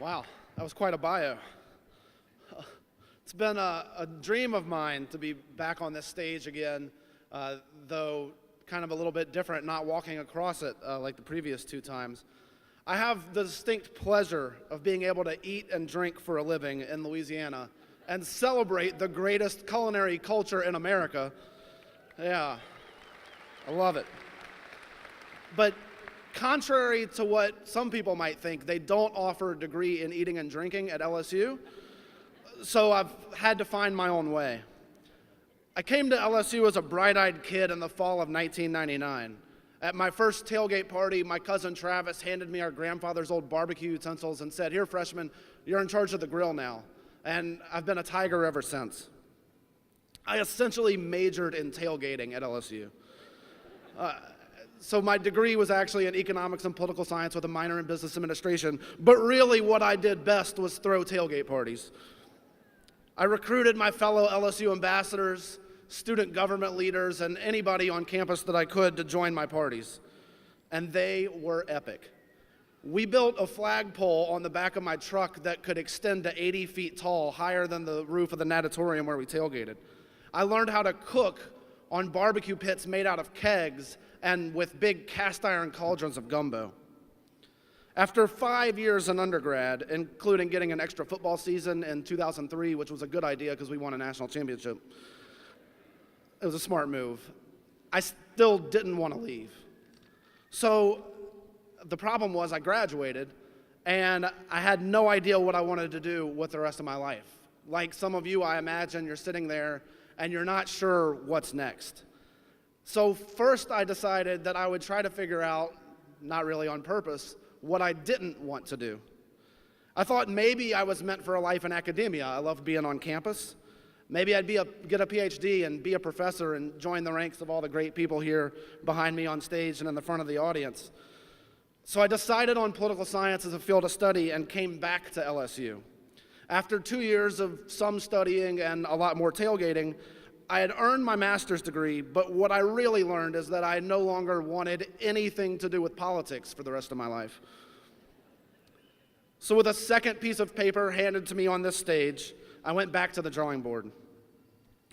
Wow, that was quite a bio. It's been a dream of mine to be back on this stage again, though kind of a little bit different, not walking across it like the previous two times. I have the distinct pleasure of being able to eat and drink for a living in Louisiana and celebrate the greatest culinary culture in America. Yeah, I love it. But contrary to what some people might think, they don't offer a degree in eating and drinking at LSU, so I've had to find my own way. I came to LSU as a bright-eyed kid in the fall of 1999. At my first tailgate party, my cousin Travis handed me our grandfather's old barbecue utensils and said, "Here, freshman, you're in charge of the grill now." And I've been a tiger ever since. I essentially majored in tailgating at LSU. So my degree was actually in economics and political science with a minor in business administration, but really what I did best was throw tailgate parties. I recruited my fellow LSU ambassadors, student government leaders, and anybody on campus that I could to join my parties. And they were epic. We built a flagpole on the back of my truck that could extend to 80 feet tall, higher than the roof of the natatorium where we tailgated. I learned how to cook on barbecue pits made out of kegs and with big cast iron cauldrons of gumbo. After 5 years in undergrad, including getting an extra football season in 2003, which was a good idea because we won a national championship, it was a smart move, I still didn't want to leave. So the problem was I graduated, and I had no idea what I wanted to do with the rest of my life. Like some of you, I imagine you're sitting there and you're not sure what's next. So first I decided that I would try to figure out, not really on purpose, what I didn't want to do. I thought maybe I was meant for a life in academia. I loved being on campus. Maybe I'd get a PhD and be a professor and join the ranks of all the great people here behind me on stage and in the front of the audience. So I decided on political science as a field of study and came back to LSU. After 2 years of some studying and a lot more tailgating, I had earned my master's degree, but what I really learned is that I no longer wanted anything to do with politics for the rest of my life. So with a second piece of paper handed to me on this stage, I went back to the drawing board.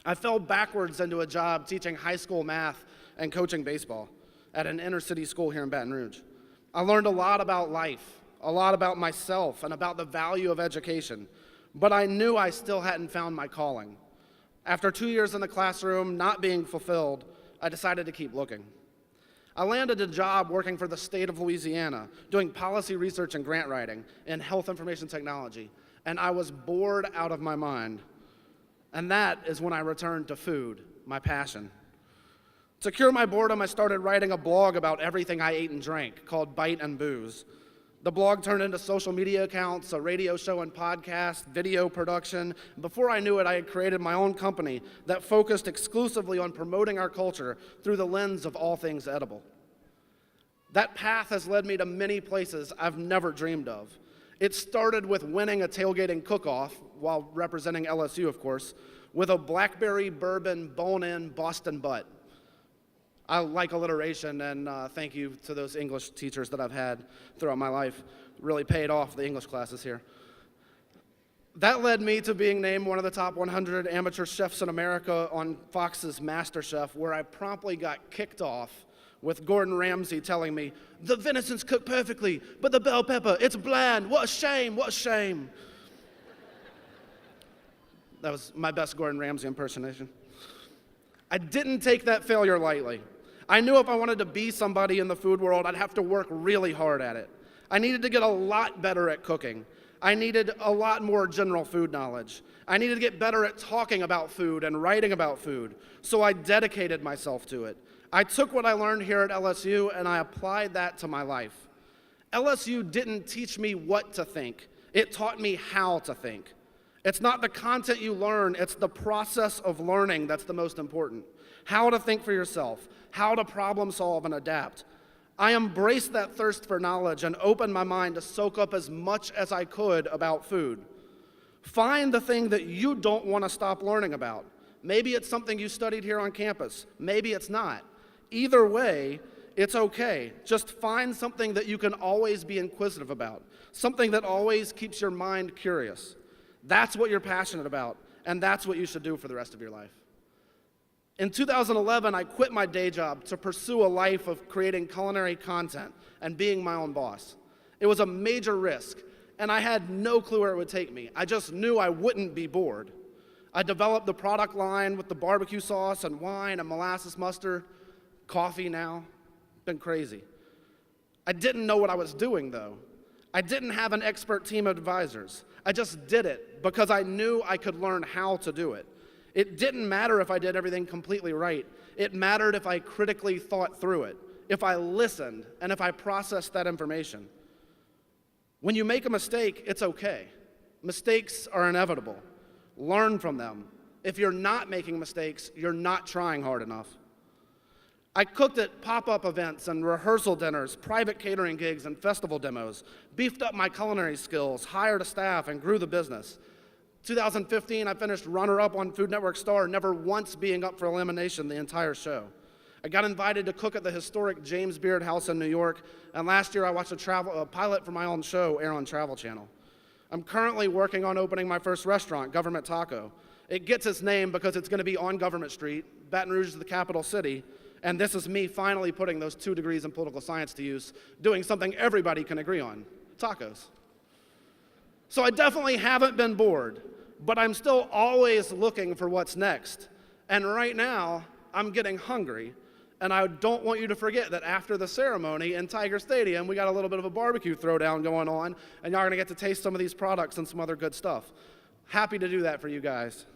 I fell backwards into a job teaching high school math and coaching baseball at an inner city school here in Baton Rouge. I learned a lot about life, a lot about myself, and about the value of education, but I knew I still hadn't found my calling. After 2 years in the classroom, not being fulfilled, I decided to keep looking. I landed a job working for the state of Louisiana, doing policy research and grant writing in health information technology, and I was bored out of my mind. And that is when I returned to food, my passion. To cure my boredom, I started writing a blog about everything I ate and drank called Bite and Booze. The blog turned into social media accounts, a radio show and podcast, video production. Before I knew it, I had created my own company that focused exclusively on promoting our culture through the lens of all things edible. That path has led me to many places I've never dreamed of. It started with winning a tailgating cook-off, while representing LSU, of course, with a blackberry bourbon bone-in Boston butt. I like alliteration, and thank you to those English teachers that I've had throughout my life. Really paid off the English classes here. That led me to being named one of the top 100 amateur chefs in America on Fox's MasterChef, where I promptly got kicked off with Gordon Ramsay telling me, "The venison's cooked perfectly, but the bell pepper, it's bland. What a shame, what a shame." That was my best Gordon Ramsay impersonation. I didn't take that failure lightly. I knew if I wanted to be somebody in the food world, I'd have to work really hard at it. I needed to get a lot better at cooking. I needed a lot more general food knowledge. I needed to get better at talking about food and writing about food, so I dedicated myself to it. I took what I learned here at LSU and I applied that to my life. LSU didn't teach me what to think. It taught me how to think. It's not the content you learn, it's the process of learning that's the most important. How to think for yourself, how to problem solve and adapt. I embraced that thirst for knowledge and opened my mind to soak up as much as I could about food. Find the thing that you don't want to stop learning about. Maybe it's something you studied here on campus, maybe it's not. Either way, It's okay. Just find something that you can always be inquisitive about, something that always keeps your mind curious. That's what you're passionate about, and that's what you should do for the rest of your life. In 2011, I quit my day job to pursue a life of creating culinary content and being my own boss. It was a major risk, and I had no clue where it would take me. I just knew I wouldn't be bored. I developed the product line with the barbecue sauce and wine and molasses mustard, coffee now. Been crazy. I didn't know what I was doing, though. I didn't have an expert team of advisors. I just did it because I knew I could learn how to do it. It didn't matter if I did everything completely right. It mattered if I critically thought through it, if I listened, and if I processed that information. When you make a mistake, it's okay. Mistakes are inevitable. Learn from them. If you're not making mistakes, you're not trying hard enough. I cooked at pop-up events and rehearsal dinners, private catering gigs, and festival demos, beefed up my culinary skills, hired a staff, and grew the business. 2015, I finished runner-up on Food Network Star, never once being up for elimination the entire show. I got invited to cook at the historic James Beard House in New York, and last year I watched a pilot for my own show air on Travel Channel. I'm currently working on opening my first restaurant, Government Taco. It gets its name because it's going to be on Government Street. Baton Rouge is the capital city. And this is me finally putting those 2 degrees in political science to use, doing something everybody can agree on, tacos. So I definitely haven't been bored, but I'm still always looking for what's next. And right now, I'm getting hungry. And I don't want you to forget that after the ceremony in Tiger Stadium, we got a little bit of a barbecue throwdown going on, and y'all are gonna get to taste some of these products and some other good stuff. Happy to do that for you guys.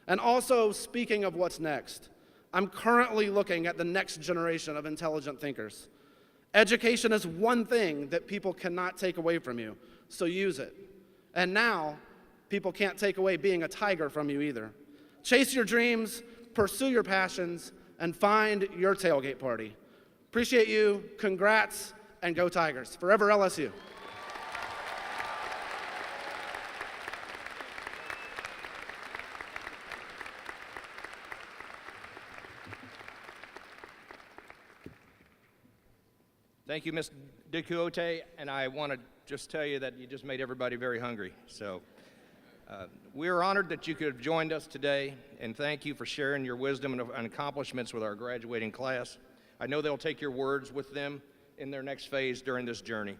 And also, speaking of what's next, I'm currently looking at the next generation of intelligent thinkers. Education is one thing that people cannot take away from you, so use it. And now, people can't take away being a tiger from you either. Chase your dreams, pursue your passions, and find your tailgate party. Appreciate you, congrats, and go Tigers. Forever LSU. Thank you, Ms. Ducote, and I want to just tell you that you just made everybody very hungry. So we're honored that you could have joined us today, and thank you for sharing your wisdom and accomplishments with our graduating class. I know they'll take your words with them in their next phase during this journey.